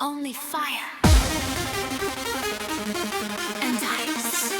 Only fire and ice.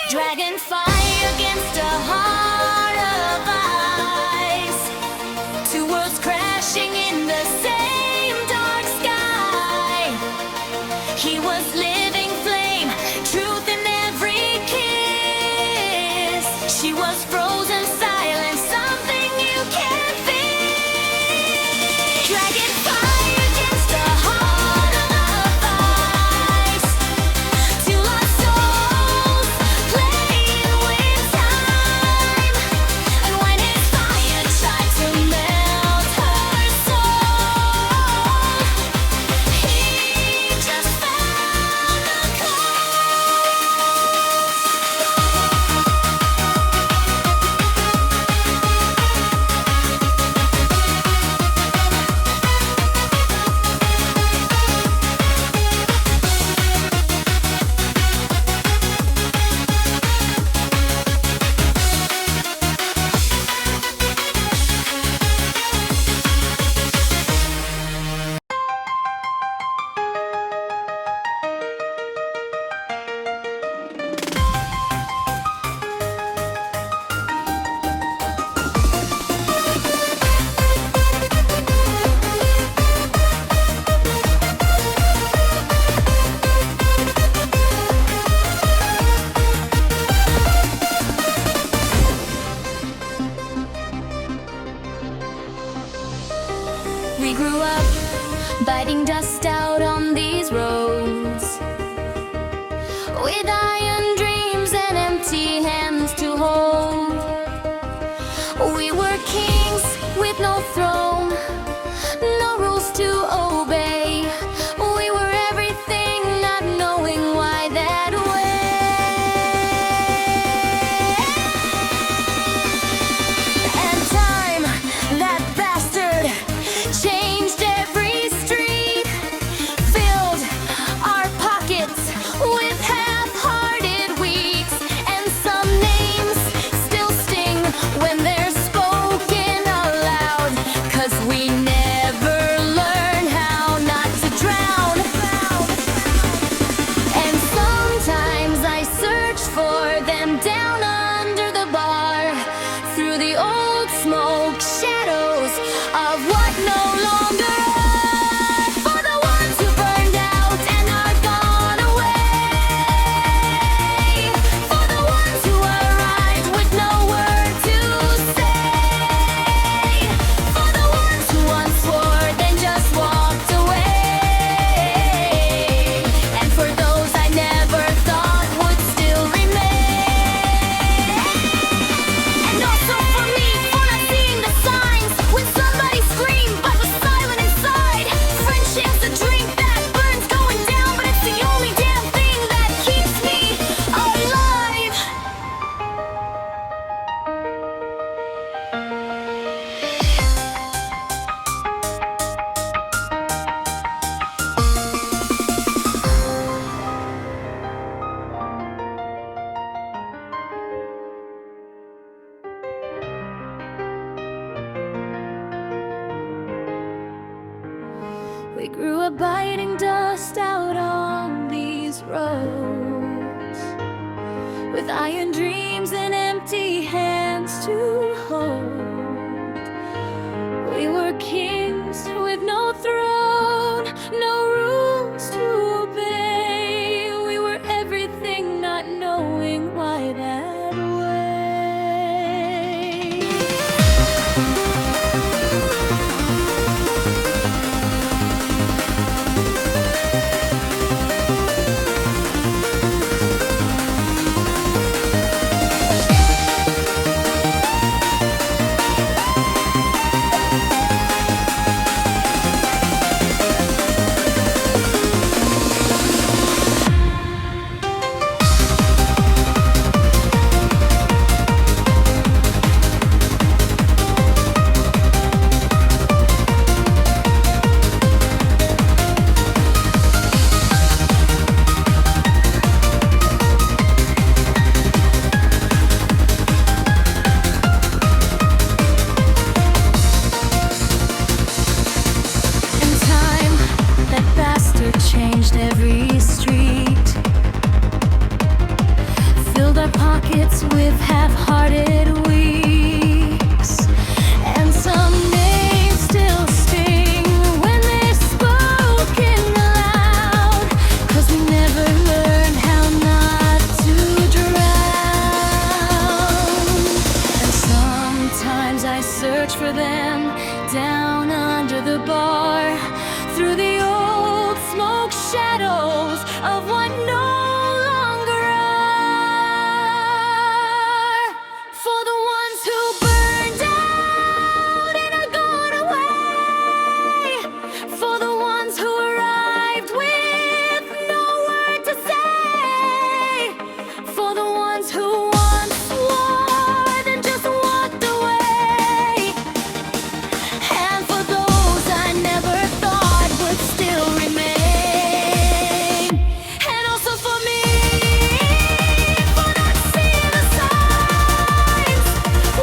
Dragonfly against a heart of ice. Two worlds crashing in the same dark sky. He was living flame, truth in every kiss. She was frozen silence, something you can't feel. Dragonfly against a heart of ice. Two lost souls playing with time. And when his fire tried to melt her soul, he just found the We grew up biting dust out on these roads, with iron dreams and empty hands to hold. We were kings with no throne, no rules to obey. We were everything, not knowing why that way. And time, that bastard, changed every street, filled our pockets with half-hearted with half-hearted weeks, and some names still sting when they're spoken aloud, 'cause we never learned how not to drown. And sometimes I search for them down under the bar, through the old smoke shadows of what no longer are. For the ones who burned out and are gone away, for the ones who arrived with no word to say, for the ones who once swore then just walked away, and for those I never thought would still remain. And also for me, for not seeing the signs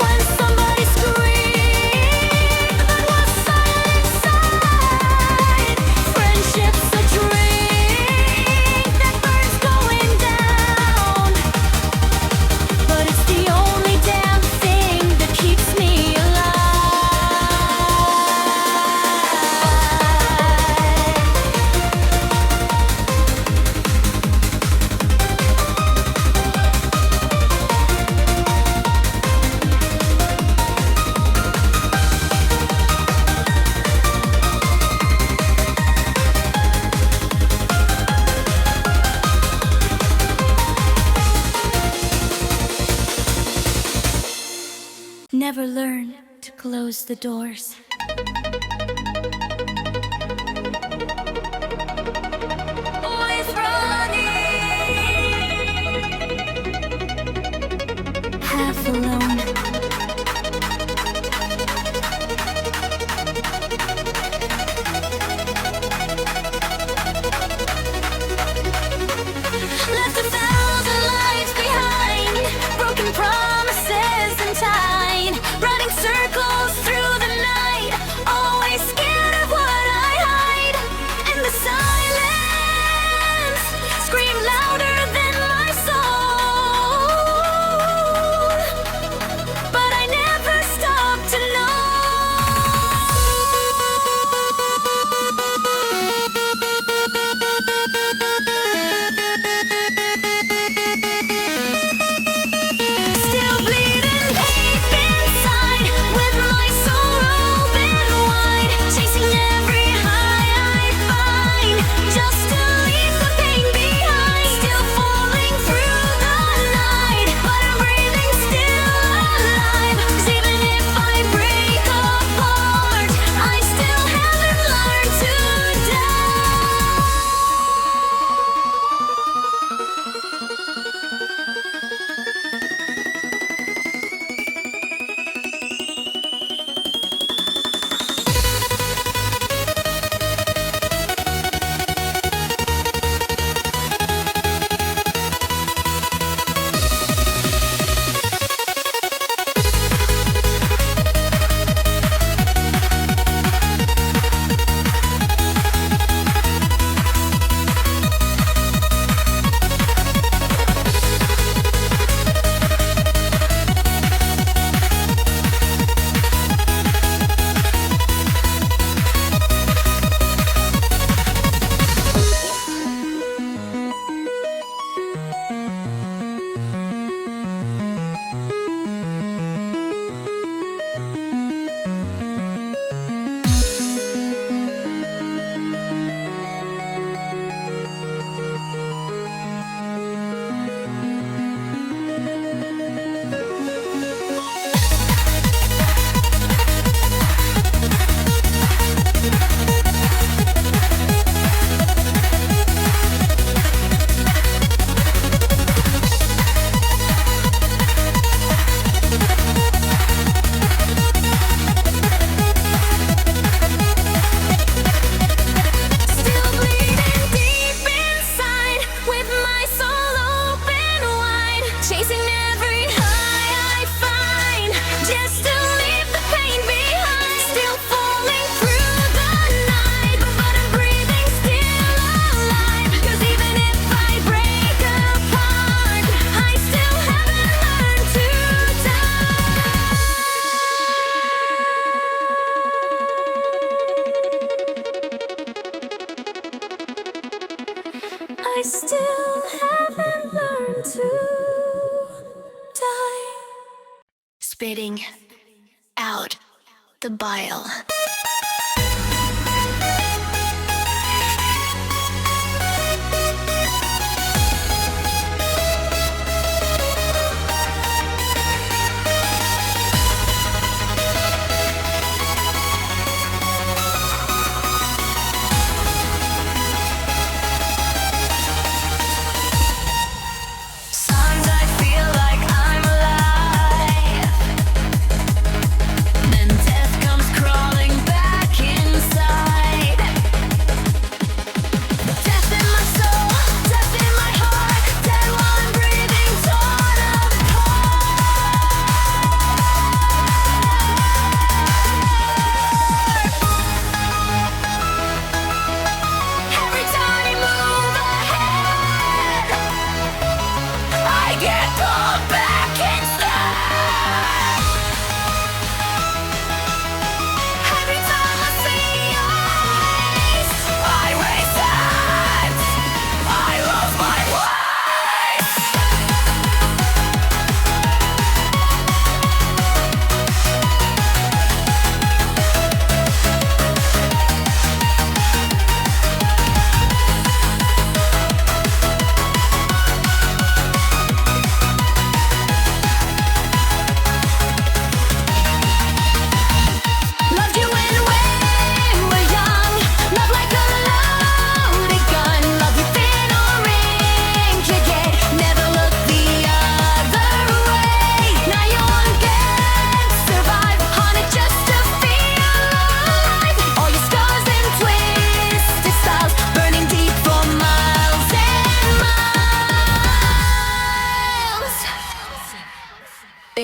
when somebody screamed that was silent inside. Friendship's a drink that burns going down, but it's the only damn thing that keeps me never learn to close the doors. Always running, half alone. Left 1,000 lives behind, broken promises and time, running circles through the night. still haven't learned to die. Spitting out the bile.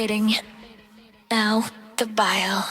Spitting out the bile.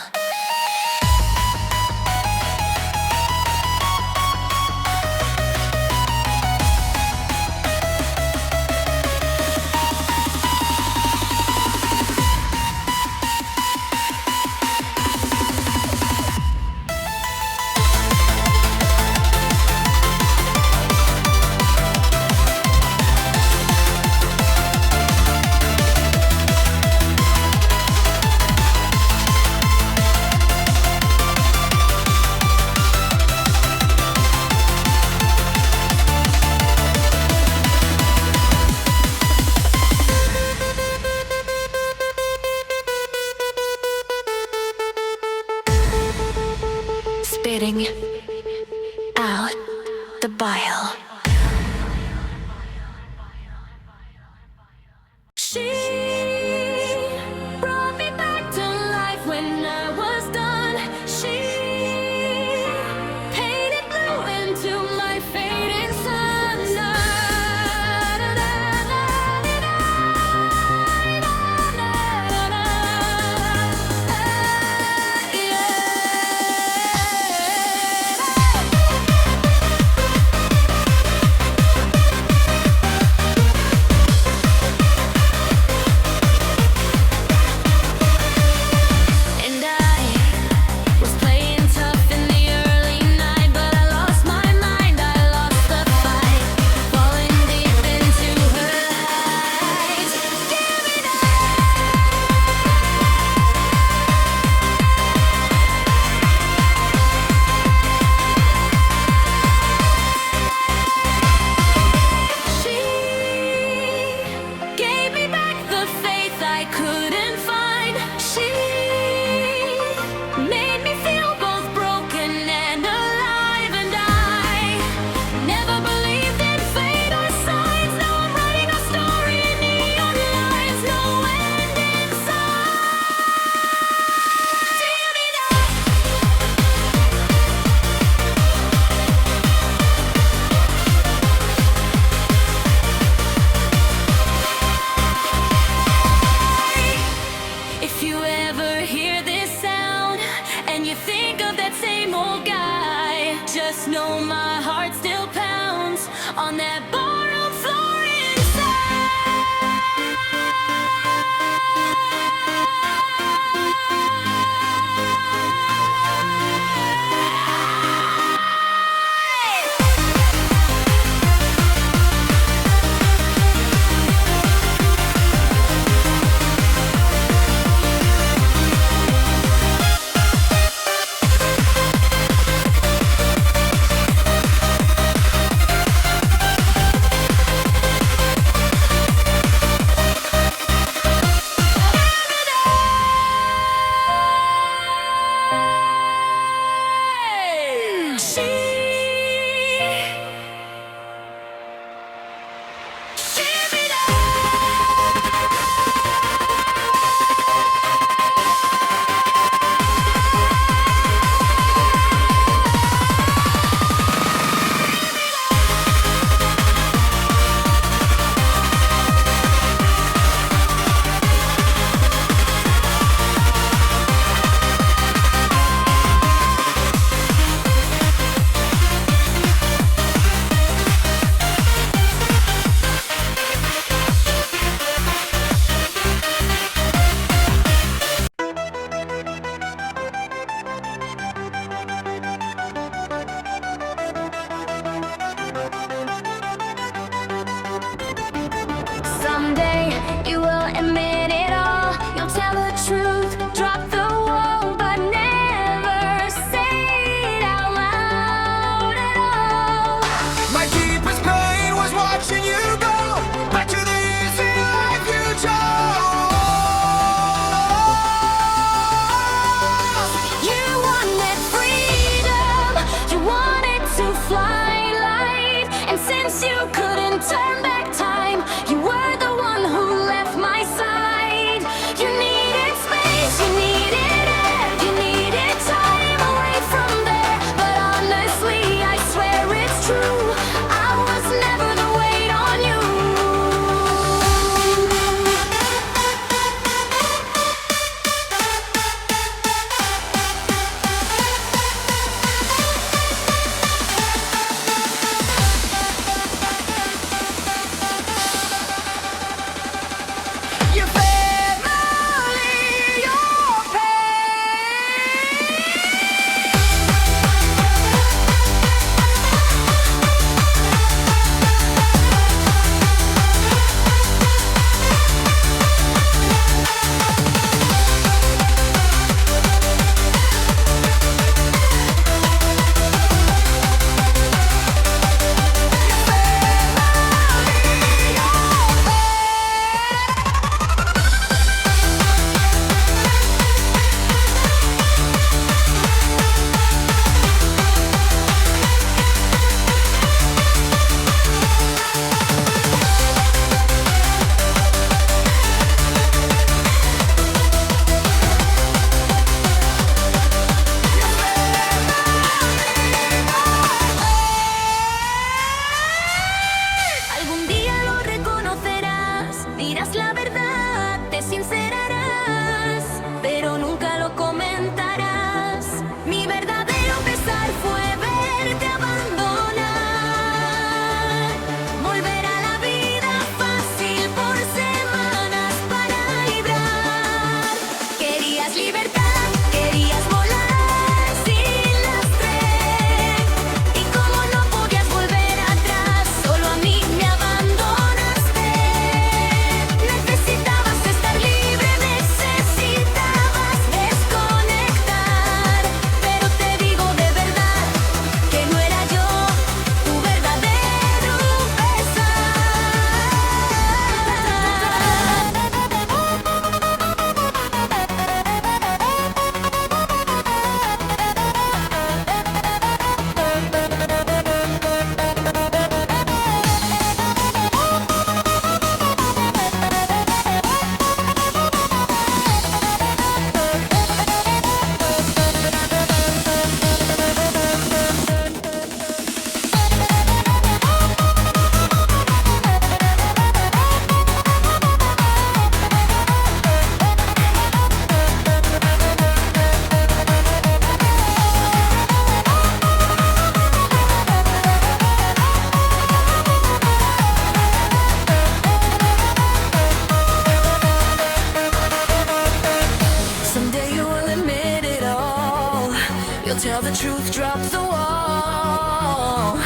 tell the truth, drop the wall,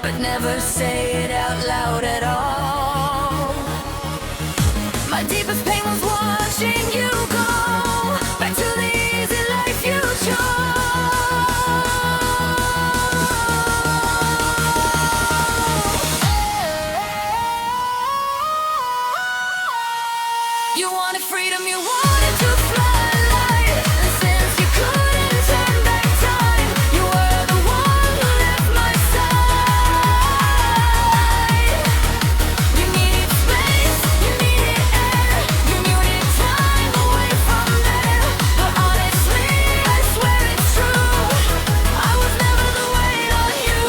but never say it out loud at all. My deepest pain was watching you go back to the easy life you chose. You wanted freedom, you wanted to fly light, and since you couldn't turn back time, you were the one who left my side. You needed space, you needed air, you needed time away from there. But honestly, I swear it's true, I was never the weight on you.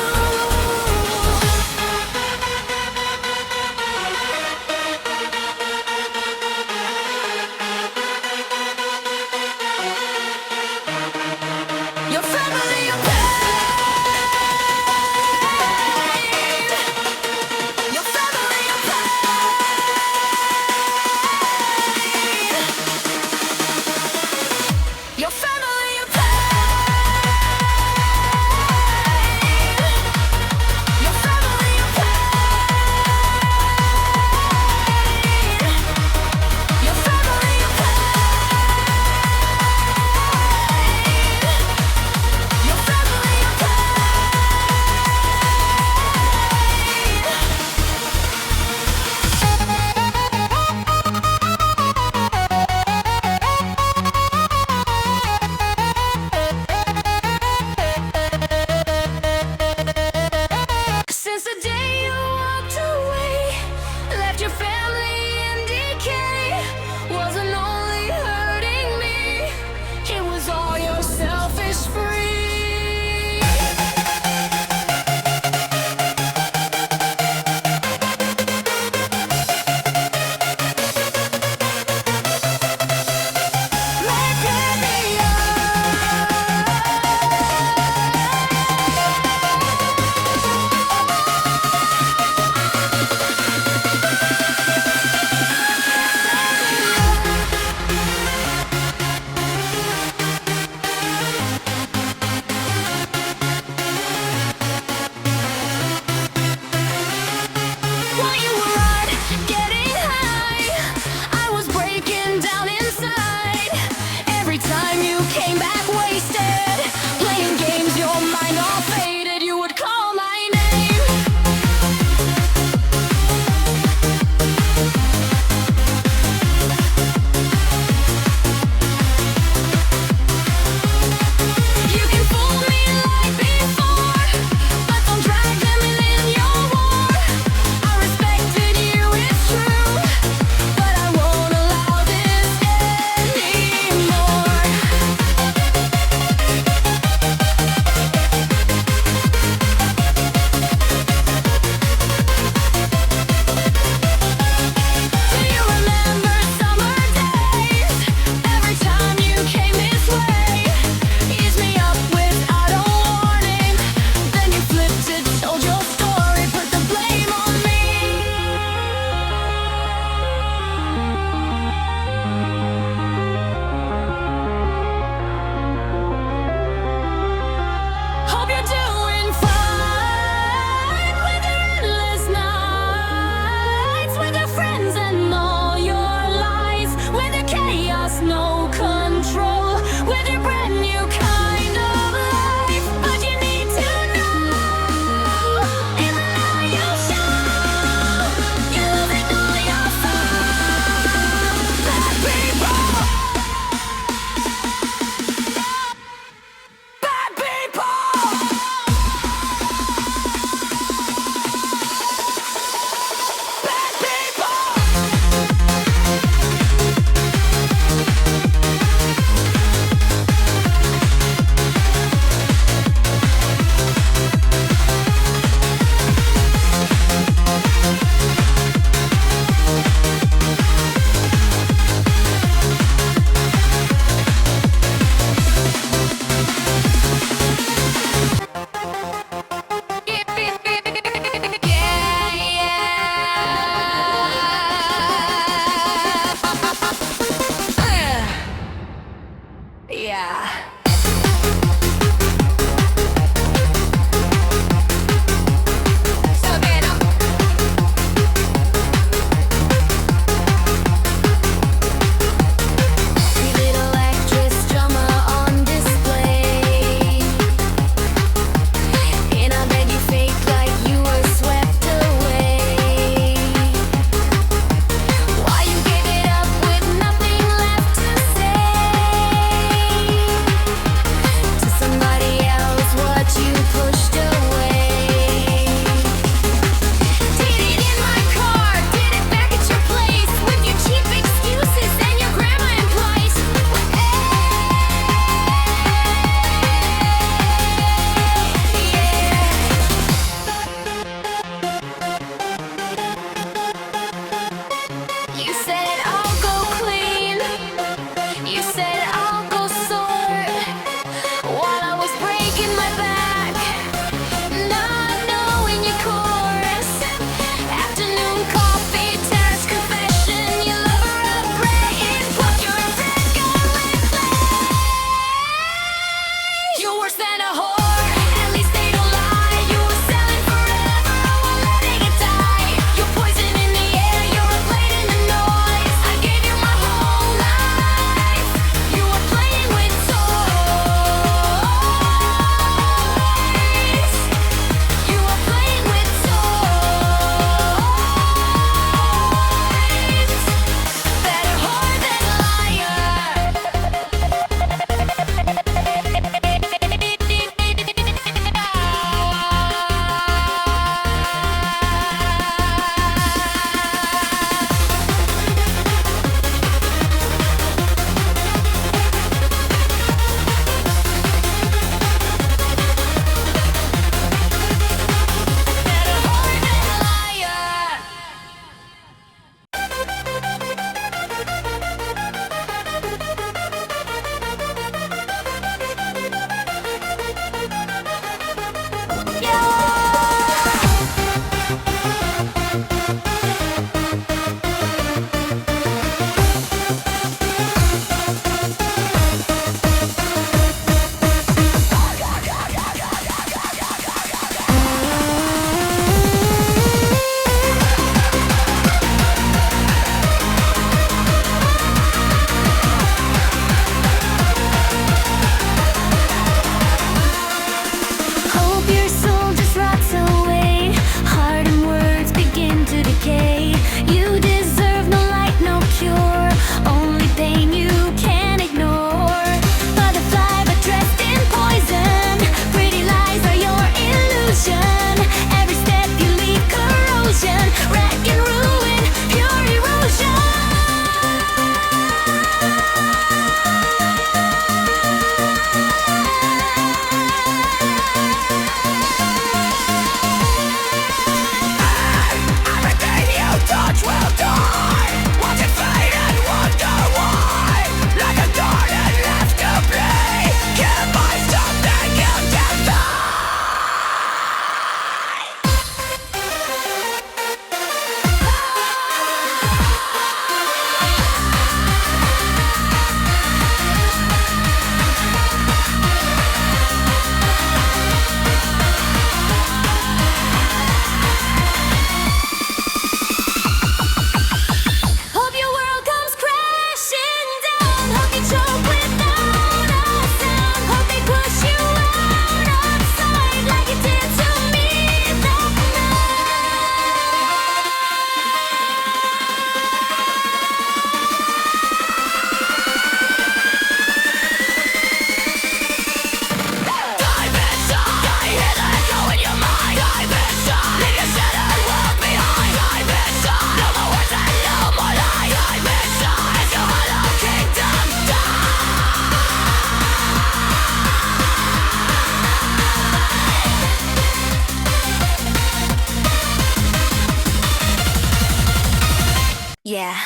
Yeah,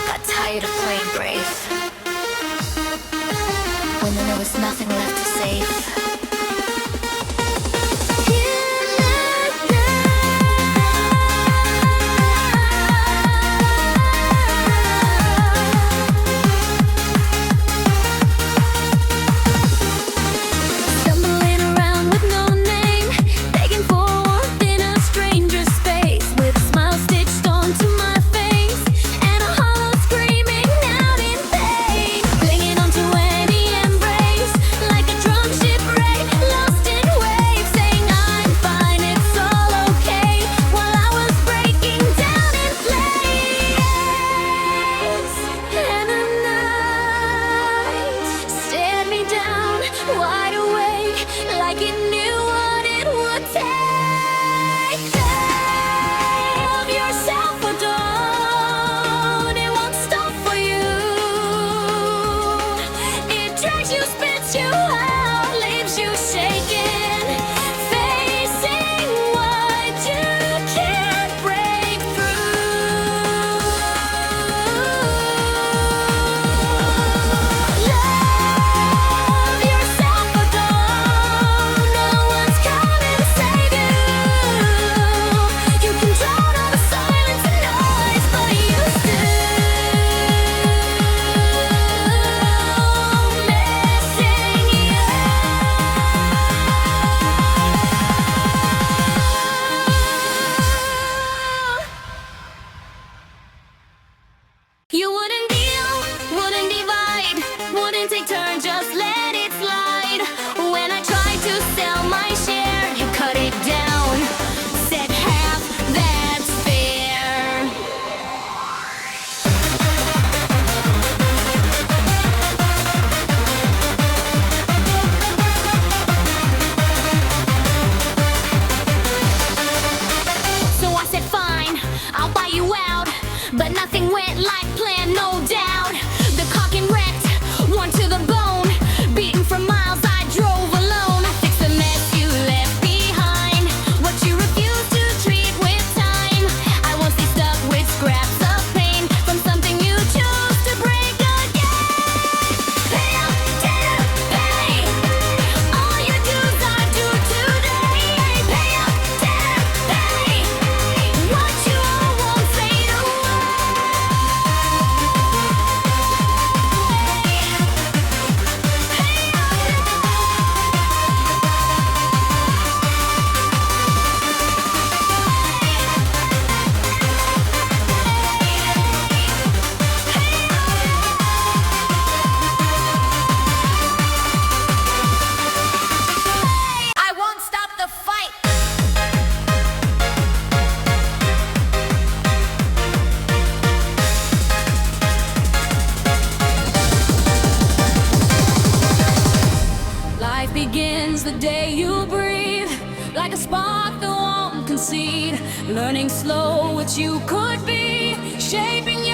got tired of playing brave when there was nothing left to save. Wide awake, like it knew what it would take. Love yourself or don't, it won't stop for you. It drags you, spits you out, leaves you shaking, facing what you can't break through. Love yourself or don't, no one's coming to save you. You can drown all the silence and noise, but you You wouldn't deal, wouldn't divide, wouldn't take turns, just let it slide. When I tried to sell my share, you cut it down, said half, that's fair. So I said fine, I'll buy you out, but nothing went like planned, no doubt. The cock and wrecked, one to the bone, beaten for miles I drove alone. I fixed the mess you left behind, what you refused to treat with time. I won't stay stuck with scraps of pain from something you chose to break again. Pay up, pay. All your dues are due today. Pay up, pay. What you owe won't fade away. I won't stop the fight. Life begins the day you breathe, like a spark that won't concede. Learning slow what you could be, shaping your